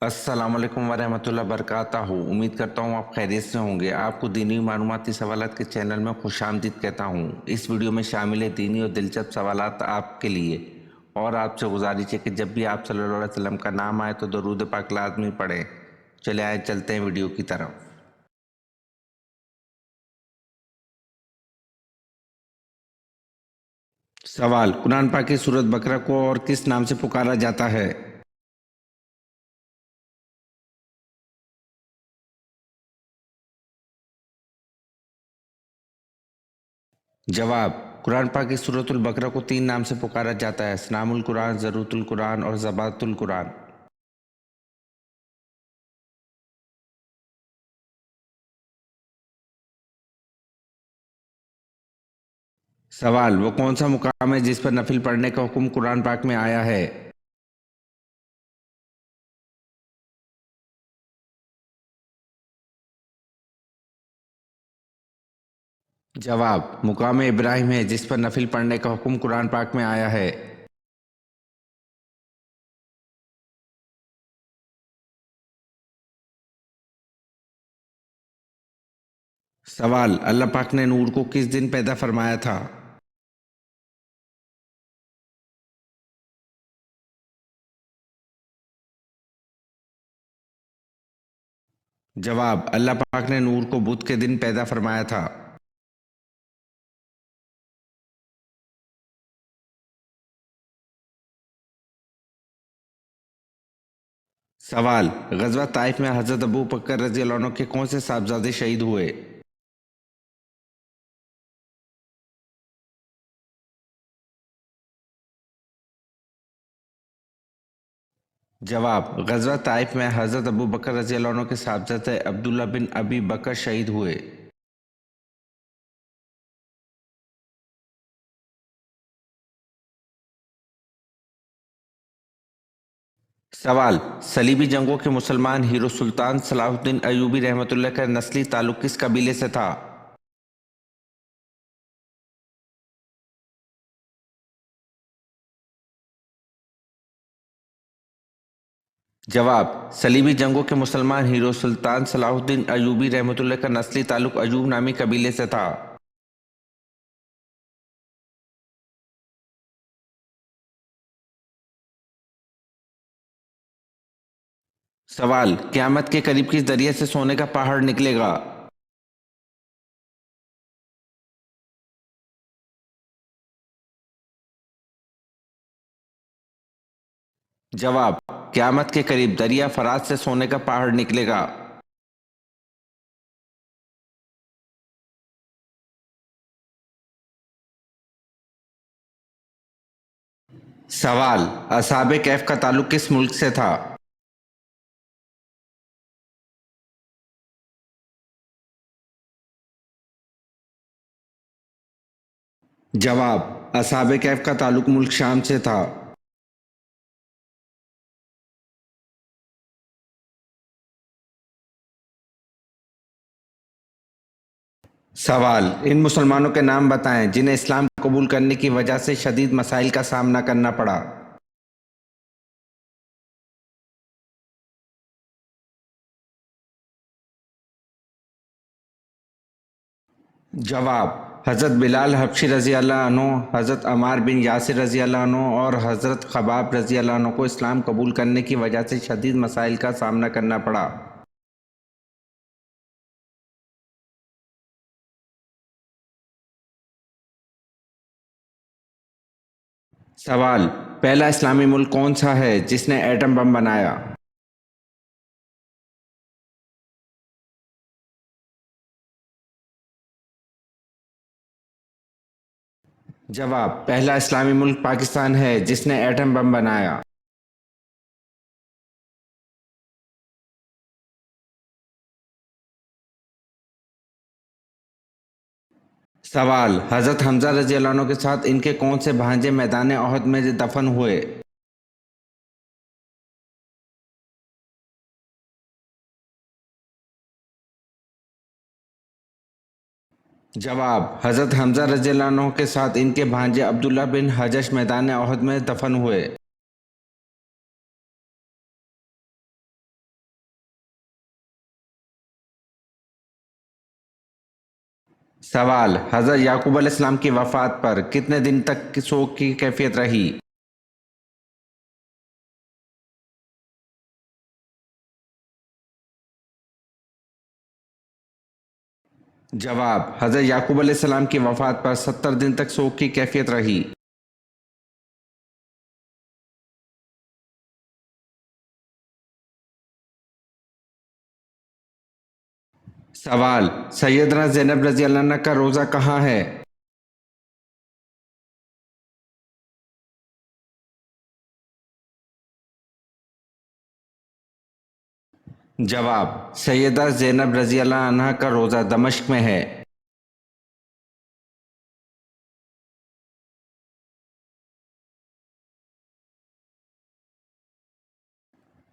अस्सलाम वालेकुम वरहमतुल्लाहि वबरकातुहू। उम्मीद करता हूँ आप खैरियत से होंगे। आपको दीनी मालूमाती सवालात के चैनल में खुशामदीद कहता हूँ। इस वीडियो में शामिल है दीनी और दिलचस्प सवालात आपके लिए, और आपसे गुजारिश है कि जब भी आप सल्लल्लाहु अलैहि वसल्लम का नाम आए तो दरूद पाक लाज़मी पढ़ें। चले आए चलते हैं वीडियो की तरफ। सवाल: कुरान पाक की सूरत बकरा को और किस नाम से पुकारा जाता है? जवाब: कुरान पाक की सूरतुल बकरा को 3 नाम से पुकारा जाता है: सनामुल कुरान, ज़रूतुल कुरान और ज़बातुल कुरान। सवाल: वो कौन सा मुकाम है जिस पर नफिल पढ़ने का हुक्म कुरान पाक में आया है? जवाब: मुकाम इब्राहिम है जिस पर नफिल पढ़ने का हुक्म कुरान पाक में आया है। सवाल: अल्लाह पाक ने नूर को किस दिन पैदा फरमाया था? जवाब: अल्लाह पाक ने नूर को बुध के दिन पैदा फरमाया था। सवाल: गज़वा ताइफ में हज़रत अबू बकर रज़ी अल्लाह अन्हु के कौन से साहबजादे शहीद हुए? जवाब: गज़वा ताइफ में हज़रत अबू बकर रज़ी अल्लाह अन्हु के साहबजादे अब्दुल्ला बिन अबी बकर शहीद हुए। सवाल: सलीबी जंगों के मुसलमान हीरो सुल्तान सलाहुद्दीन अयूबी रहमतुल्लाह का नस्ली ताल्लुक किस कबीले से था? जवाब: सलीबी जंगों के मुसलमान हीरो सुल्तान सलाहुद्दीन अयूबी रहमतुल्लाह का नस्ली ताल्लुक अयूब नामी कबीले से था। सवाल: क़यामत के करीब किस दरिया से सोने का पहाड़ निकलेगा? जवाब: क़यामत के करीब दरिया फरात से सोने का पहाड़ निकलेगा। सवाल: असहाबे कैफ का ताल्लुक किस मुल्क से था? जवाब: असहाबे कैफ का ताल्लुक मुल्क शाम से था। सवाल: इन मुसलमानों के नाम बताएं जिन्हें इस्लाम कबूल करने की वजह से शदीद मसाइल का सामना करना पड़ा। जवाब: हज़रत बिलाल हबशी रज़ी अल्लाह अन्हु, हज़रत अमार बिन यासिर रज़ी अल्लाह अन्हु और हज़रत खबाब रज़ी अल्लाह अन्हु को इस्लाम कबूल करने की वजह से शदीद मसाइल का सामना करना पड़ा। सवाल: पहला इस्लामी मुल्क कौन सा है जिसने एटम बम बनाया? जवाब: पहला इस्लामी मुल्क पाकिस्तान है जिसने एटम बम बनाया। सवाल: हज़रत हमज़ा रज़ी अल्लाह अन्हु के साथ इनके कौन से भांजे मैदान ओहद में दफन हुए? जवाब: हज़रत हमज़ा रज़ी अल्लाह अन्हु के साथ इनके भांजे अब्दुल्ला बिन हजश मैदान ओहद में दफन हुए। सवाल, हजरत याकूब अलैहिस्सलाम की वफात पर कितने दिन तक शोक की कैफियत रही? जवाब, हजरत याकूब अलैहिस्सलाम की वफात पर 70 दिन तक शोक की कैफियत रही। सवाल, सैयदना ज़ैनब रज़ी अल्लाह अन्हा का रोज़ा कहाँ है? जवाब, सैयदा ज़ैनब रज़ी अल्लाह अन्हा का रोज़ा दमिश्क में है।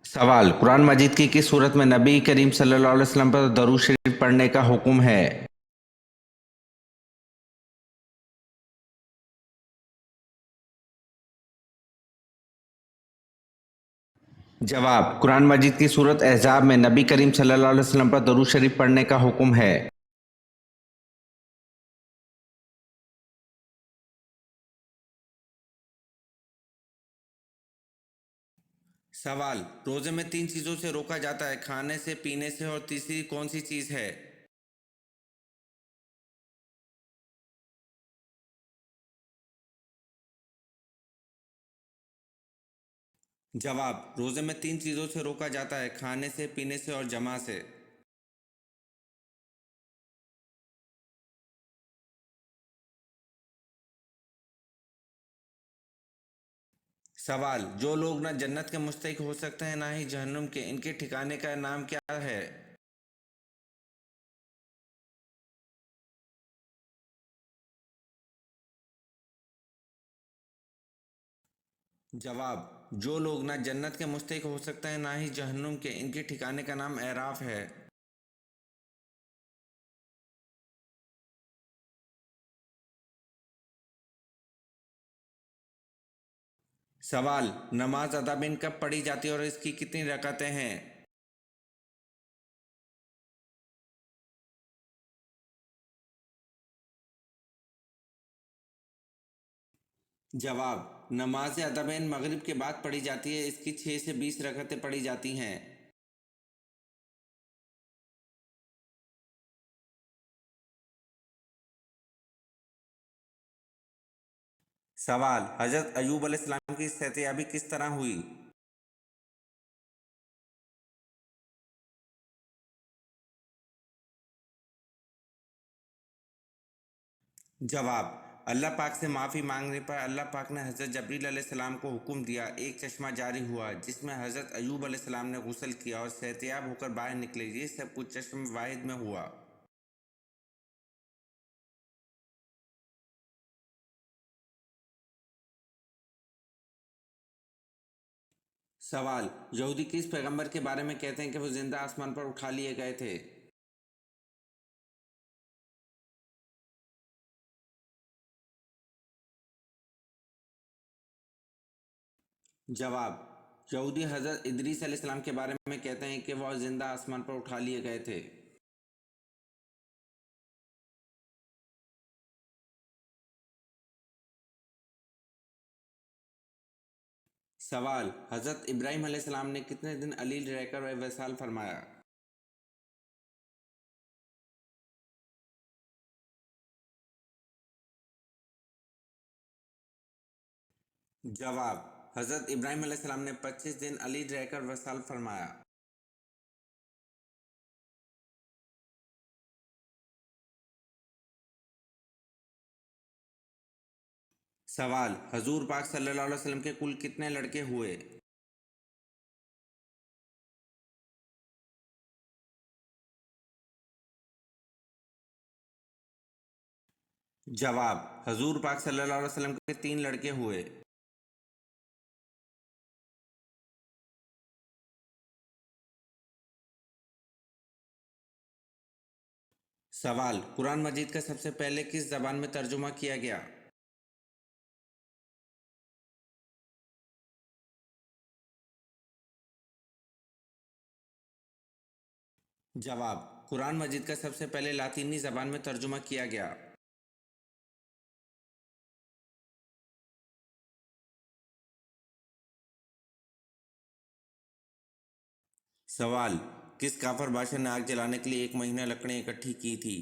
सवाल, कुरान मजीद की किस सूरत में नबी करीम सल्लल्लाहु अलैहि वसल्लम पर दरूद शरीफ पढ़ने का हुक्म है? जवाब, कुरान मजीद की सूरत अहज़ाब में नबी करीम सल्लल्लाहु अलैहि वसल्लम पर दरूद शरीफ पढ़ने का हुक्म है। सवाल, रोजे में 3 चीजों से रोका जाता है, खाने से, पीने से और तीसरी कौन सी चीज है? जवाब, रोजे में 3 चीजों से रोका जाता है, खाने से, पीने से और जमा से। सवाल, जो लोग ना जन्नत के मुस्तहिक हो सकते हैं ना ही जहन्नुम के, इनके ठिकाने का नाम क्या है? जवाब, जो लोग ना जन्नत के मुस्तहिक हो सकते हैं ना ही जहन्नुम के, इनके ठिकाने का नाम एराफ है। सवाल, नमाज अदा बिन कब पढ़ी जाती है और इसकी कितनी रकातें हैं? जवाब, नमाज अदा बिन मगरिब के बाद पढ़ी जाती है, इसकी 6 से 20 रकातें पढ़ी जाती हैं। सवाल, हजरत अयूब अलैहिस्सलाम की सेहतयाबी किस तरह हुई? जवाब, अल्लाह पाक से माफ़ी मांगने पर अल्लाह पाक ने हज़रत जबरील अलैहिस्सलाम को हुक्म दिया, एक चश्मा जारी हुआ जिसमें हज़रत अयूब अलैहिस्सलाम ने गुस्ल किया और सेहतयाब होकर बाहर निकले। ये सब कुछ चश्म वाहिद में हुआ। सवाल, यहूदी किस पैगंबर के बारे में कहते हैं कि वो जिंदा आसमान पर उठा लिए गए थे? जवाब, यहूदी हज़रत इदरीस अलैहिस्सलाम के बारे में कहते हैं कि वह जिंदा आसमान पर उठा लिए गए थे। सवाल, हज़रत इब्राहीम अलैहिस्सलाम ने कितने दिन अलील रहकर वसाल फरमाया? जवाब, हज़रत इब्राहीम अलैहिस्सलाम ने 25 दिन अलील रहकर वसाल फरमाया। सवाल, हजूर पाक सल्लल्लाहु अलैहि वसल्लम के कुल कितने लड़के हुए? जवाब, हजूर पाक सल्लल्लाहु अलैहि वसल्लम के 3 लड़के हुए। सवाल, कुरान मजीद का सबसे पहले किस जबान में तर्जुमा किया गया? जवाब, قرآن مجید کا سب سے پہلے لاطینی زبان میں ترجمہ کیا گیا؟ سوال: کس کافر بادشاہ نے آگ جلانے کے لیے 1 مہینہ لکڑیں اکٹھی کی تھی؟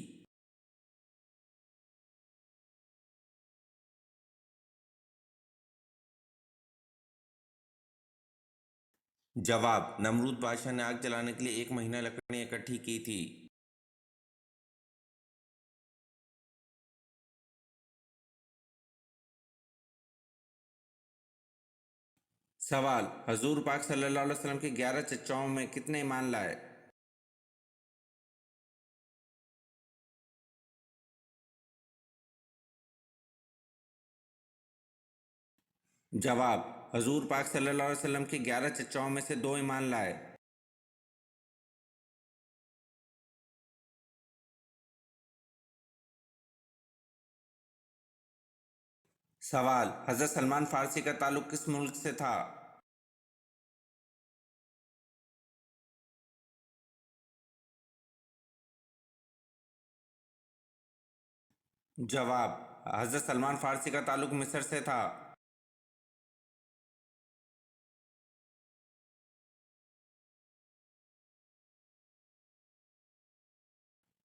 جواب: نمرود بادشاہ نے آگ جلانے کے لیے 1 مہینہ لکڑیں اکٹھی کی تھی۔ سوال: حضور پاک صلی اللہ علیہ وسلم کے 11 چچاؤں میں کتنے ایمان لائے؟ جواب: حضور پاک صلی اللہ علیہ وسلم کے 11 چچاؤں میں سے 2 ایمان لائے۔ سوال: حضرت سلمان فارسی کا تعلق کس ملک سے تھا؟ جواب: حضرت سلمان فارسی کا تعلق مصر سے تھا۔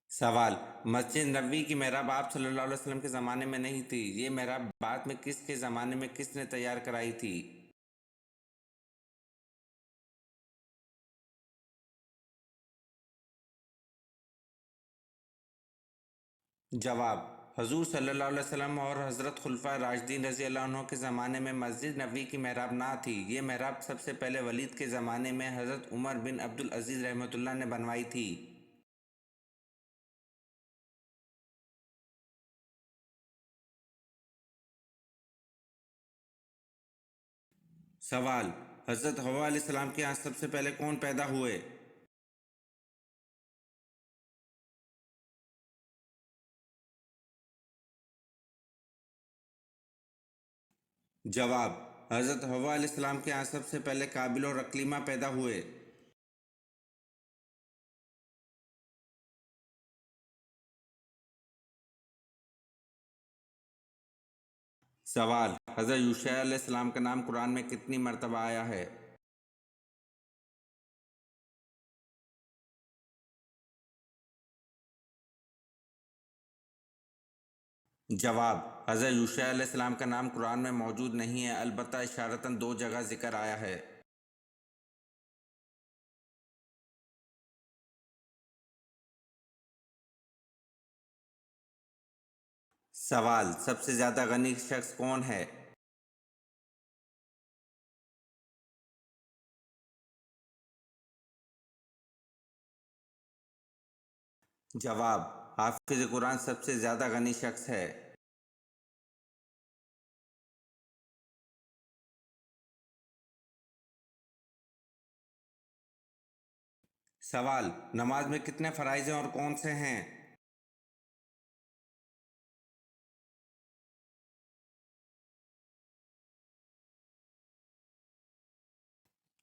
سوال: مسجد نبوی کی محراب آپ صلی اللہ علیہ وسلم کے زمانے میں نہیں تھی، یہ محراب بعد میں کس کے زمانے میں کس نے تیار کرائی تھی؟ جواب: حضور صلی اللہ علیہ وسلم اور حضرت خلفائے راشدین رضی اللہ عنہ کے زمانے میں مسجد نبوی کی محراب نہ تھی، یہ محراب سب سے پہلے ولید کے زمانے میں حضرت عمر بن عبدالعزیز رحمۃ اللہ نے بنوائی تھی۔ سوال: حضرت حوا علیہ السلام کے یہاں سب سے پہلے کون پیدا ہوئے؟ جواب: حضرت حوا علیہ السلام کے یہاں سب سے پہلے قابل اور اکلیمہ پیدا ہوئے۔ سوال: حضرت یوشع علیہ السلام کا نام قرآن میں کتنی مرتبہ آیا ہے؟ جواب: حضرت یوشع علیہ السلام کا نام قرآن میں موجود نہیں ہے، البتہ اشارتاً 2 جگہ ذکر آیا ہے۔ سوال: سب سے زیادہ غنی شخص کون ہے؟ جواب: حافظ قرآن سب سے زیادہ غنی شخص ہے۔ سوال: نماز میں کتنے فرائض ہیں اور کون سے ہیں؟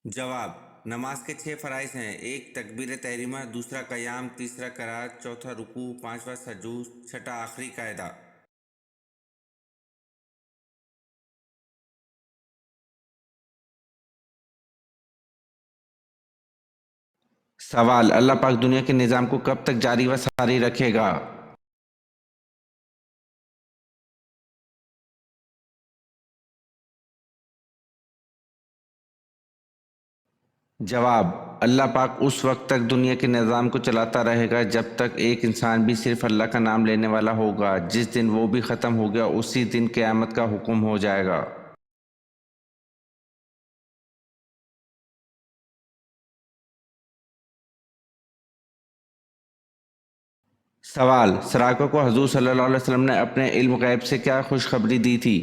جواب: نماز کے 6 فرائض ہیں: 1 تکبیر تحریمہ، دوسرا قیام، تیسرا قرات، چوتھا رکوع، پانچواں سجود، چھٹا آخری قاعدہ۔ سوال: اللہ پاک دنیا کے نظام کو کب تک جاری و ساری رکھے گا؟ جواب: اللہ پاک اس وقت تک دنیا کے نظام کو چلاتا رہے گا جب تک ایک انسان بھی صرف اللہ کا نام لینے والا ہوگا۔ جس دن وہ بھی ختم ہو گیا اسی دن قیامت کا حکم ہو جائے گا۔ سوال: سراقہ کو حضور صلی اللہ علیہ وسلم نے اپنے علم غیب سے کیا خوشخبری دی تھی؟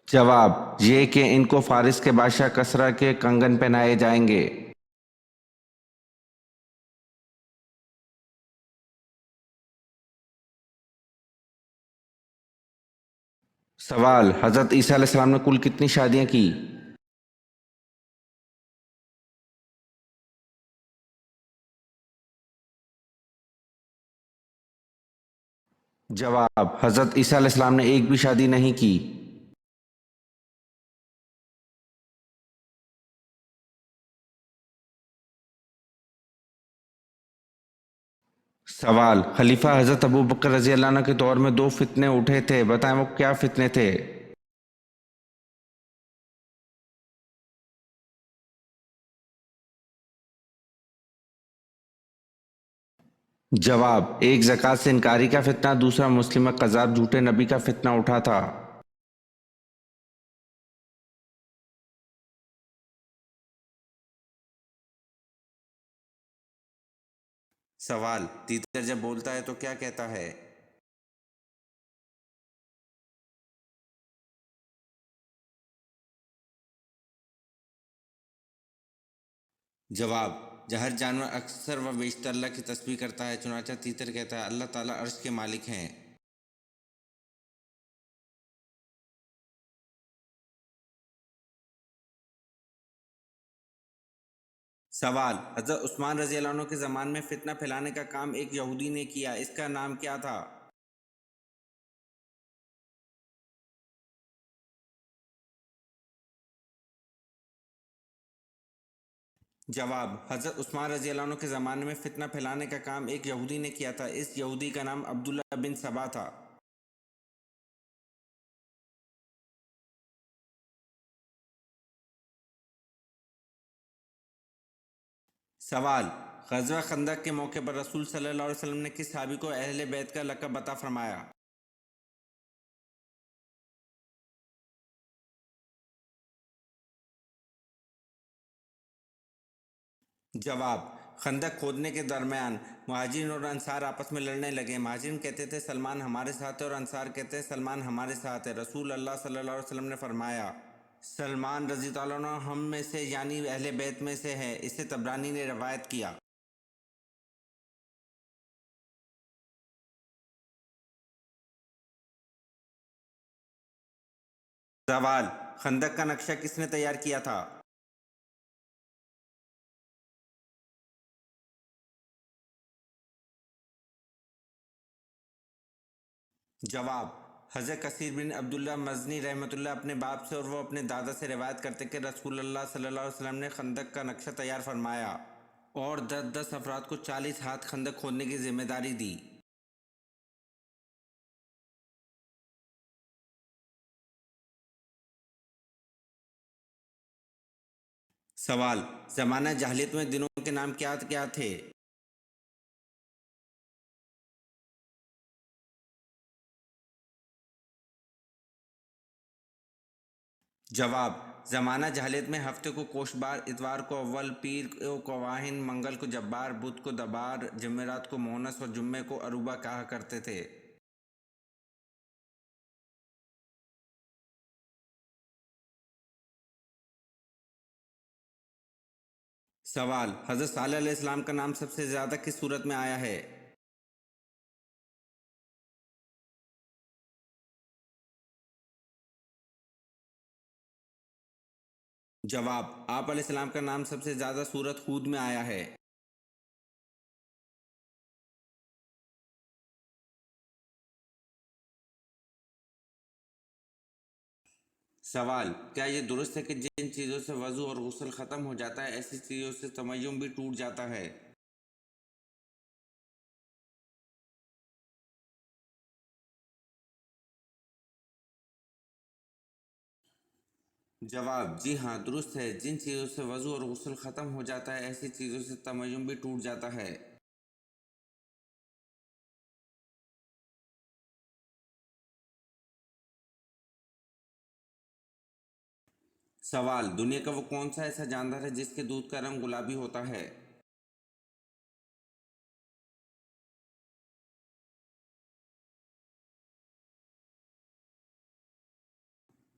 جواب: یہ کہ ان کو فارس کے بادشاہ کسریٰ کے کنگن پہنائے جائیں گے۔ सवाल, हज़रत ईसा अलैहिस्सलाम ने कुल कितनी शादियां की? जवाब, हज़रत ईसा अलैहिस्सलाम ने एक भी शादी नहीं की। सवाल, खलीफा हज़रत अबू बकर रज़ी अल्लाह अन्हु के दौर में दो फितने उठे थे, बताएं वो क्या फितने थे? जवाब, एक ज़कात से इनकारी का फितना, दूसरा मुस्लिम कज़ाब झूठे नबी का फितना उठा था। सवाल, तीतर जब बोलता है तो क्या कहता है? जवाब, हर जानवर अक्सर व बेशतर अल्लाह की तस्बीह करता है, चुनांचे तीतर कहता है अल्लाह ताला अर्श के मालिक हैं। सवाल, हज़रत उस्मान रज़ी अल्लाह अन्हु के ज़माने में फितना फैलाने का काम एक यहूदी ने किया, इसका नाम क्या था? जवाब, हज़रत उस्मान रज़ी अल्लाह अन्हु के ज़माने में फितना फैलाने का काम एक यहूदी ने किया था, इस यहूदी का नाम अब्दुल्ला बिन सबा था। सवाल, ग़ज़वा खंदक के मौके पर रसूल सल्लल्लाहु अलैहि वसल्लम ने किस सहाबी को अहले बैत का लक़ब अता फरमाया? जवाब, खंदक खोदने के दरमियान मुहाजिरीन और अंसार आपस में लड़ने लगे। मुहाजिरीन कहते थे सलमान हमारे साथ है और अंसार कहते हैं सलमान हमारे साथ है। रसूल अल्लाह सल्लल्लाहु अलैहि वसल्लम ने फरमाया, सलमान रज़ी अल्लाह अन्हु हम में से यानी अहले बैत में से है। इसे तबरानी ने रवायत किया। सवाल, खंदक का नक्शा किसने तैयार किया था? जवाब, हज़रत कसीर बिन अब्दुल्ला मज़नी रहमतुल्लाह अपने बाप से और वो अपने दादा से रिवायत करते कि रसूल अल्लाह सल्लल्लाहु अलैहि वसल्लम ने खंदक का नक्शा तैयार फरमाया और 10-10 अफराद को 40 हाथ खंदक खोदने की जिम्मेदारी दी। सवाल, ज़माना जाहिलियत में दिनों के नाम क्या क्या थे? जवाब, ज़माना जाहिलियत में हफ्ते को कोशबार, इतवार को अव्वल, पीर को कवाहिन, मंगल को जब्बार, बुध को दबार, जमेरात को मोहनस और जुम्मे को अरूबा कहा करते थे। सवाल, हज़रत सालेह अलैहिस्सलाम का नाम सबसे ज़्यादा किस सूरत में आया है? जवाब, आप अलैहिस्सलाम का नाम सबसे ज़्यादा सूरत हूद में आया है। सवाल, क्या ये दुरुस्त है कि जिन चीज़ों से वज़ू और गुस्ल ख़त्म हो जाता है ऐसी चीज़ों से तमय्युम भी टूट जाता है? जवाब, जी हाँ दुरुस्त है, जिन चीज़ों से वज़ू और गुस्ल ख़त्म हो जाता है ऐसी चीज़ों से तमय्युम भी टूट जाता है। सवाल, दुनिया का वो कौन सा ऐसा जानवर है जिसके दूध का रंग गुलाबी होता है?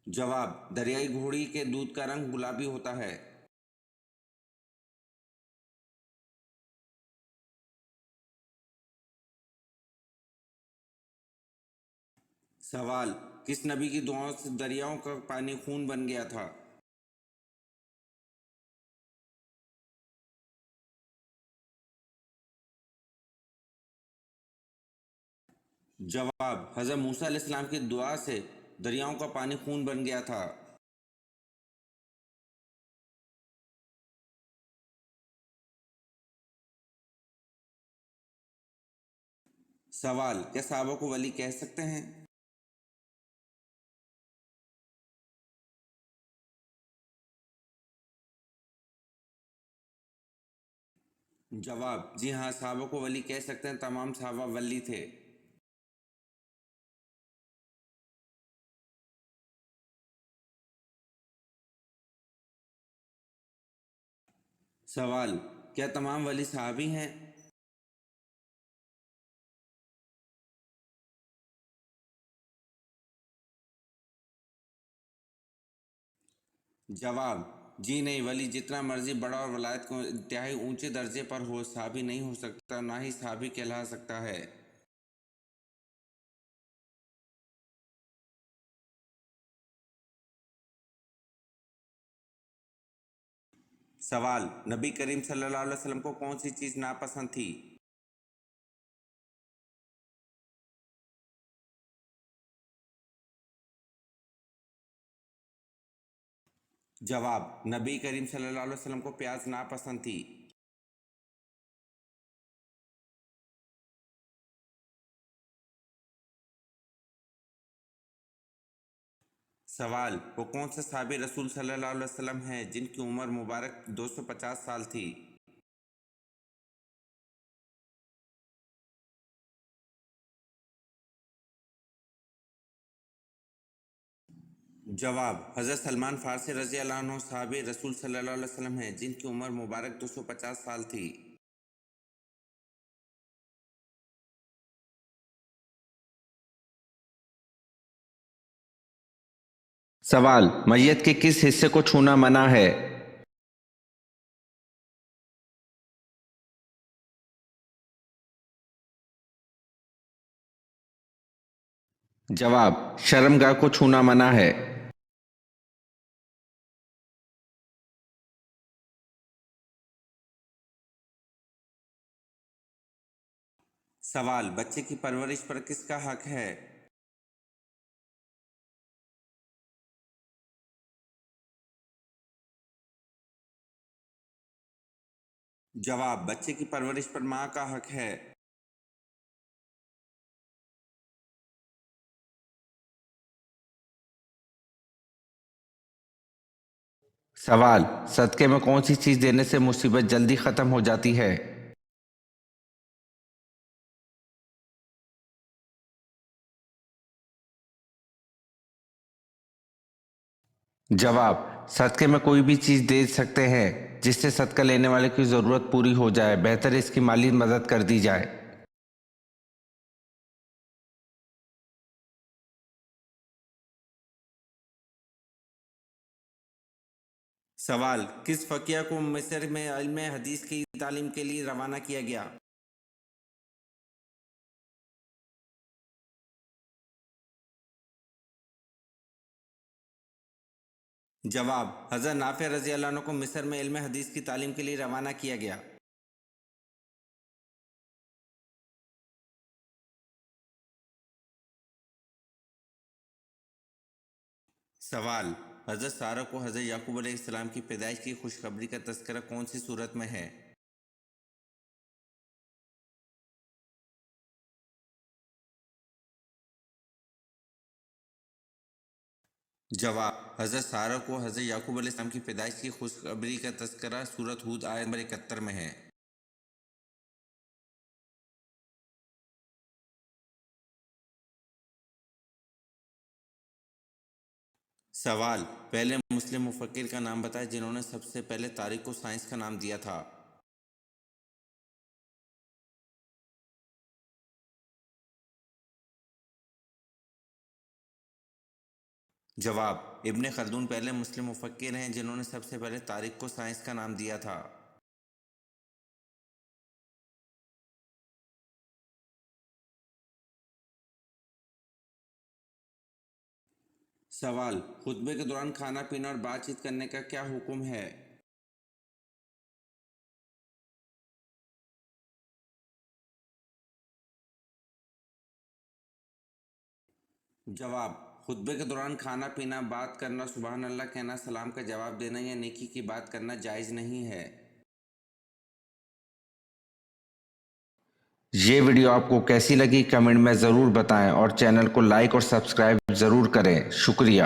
जवाब, दरियाई घोड़ी के दूध का रंग गुलाबी होता है। सवाल, کس نبی کی دعاؤں سے دریاؤں کا پانی خون بن گیا تھا؟ جواب، حضرت موسیٰ علیہ السلام کی دعا سے دریاؤں کا پانی خون بن گیا تھا۔ سوال، کیا صحابہ کو ولی کہہ سکتے ہیں؟ جواب، جی ہاں، صحابہ کو ولی کہہ سکتے ہیں، تمام صحابہ ولی تھے۔ سوال، کیا تمام ولی صحابی ہیں؟ جواب، جی نہیں، ولی جتنا مرضی بڑا اور ولایت کو انتہائی اونچے درجے پر ہو، صحابی نہیں ہو سکتا، نہ ہی صحابی کہلا سکتا ہے۔ سوال، نبی کریم صلی اللہ علیہ وسلم کو کون سی چیز ناپسند تھی؟ جواب، نبی کریم صلی اللہ علیہ وسلم کو پیاز ناپسند تھی۔ سوال، وہ کون سے صحابی رسول صلی اللہ علیہ وسلم ہیں جن کی عمر مبارک 250 سال تھی؟ جواب، حضرت سلمان فارسی رضی اللہ عنہ صحابی رسول صلی اللہ علیہ وسلم ہیں جن کی عمر مبارک 250 سال تھی۔ سوال، میت کے کس حصے کو چھونا منع ہے؟ جواب، شرمگاہ کو چھونا منع ہے۔ سوال، بچے کی پرورش پر کس کا حق ہے؟ جواب، بچے کی پرورش پر ماں کا حق ہے۔ سوال، صدقے میں کون سی چیز دینے سے مصیبت جلدی ختم ہو جاتی ہے؟ جواب، صدقے میں کوئی بھی چیز دے سکتے ہیں جس سے صدقہ لینے والے کی ضرورت پوری ہو جائے، بہتر اس کی مالی مدد کر دی جائے۔ سوال، کس فقیہ کو مصر میں علم حدیث کی تعلیم کے لیے روانہ کیا گیا؟ جواب، حضرت نافع رضی اللہ عنہ کو مصر میں علم حدیث کی تعلیم کے لیے روانہ کیا گیا۔ سوال، حضرت سارہ کو حضرت یعقوب علیہ السلام کی پیدائش کی خوشخبری کا تذکرہ کون سی صورت میں ہے؟ جواب، حضرت سارہ کو حضرت یعقوب علیہ السلام کی پیدائش کی خوشخبری کا تذکرہ سورۃ ہود آیت نمبر 71 میں ہے۔ سوال، پہلے مسلم مفکر کا نام بتائیں جنہوں نے سب سے پہلے تاریخ کو سائنس کا نام دیا تھا۔ جواب، ابن خلدون پہلے مسلم مفکر ہیں جنہوں نے سب سے پہلے تاریخ کو سائنس کا نام دیا تھا۔ سوال: خطبے کے دوران کھانا پینا اور بات چیت کرنے کا کیا حکم ہے؟ جواب: خطبے کے دوران کھانا پینا، بات کرنا، سبحان اللہ کہنا، سلام کا جواب دینا یا نیکی کی بات کرنا جائز نہیں ہے۔ یہ ویڈیو آپ کو کیسی لگی کمنٹ میں ضرور بتائیں اور چینل کو لائک اور سبسکرائب ضرور کریں۔ شکریہ۔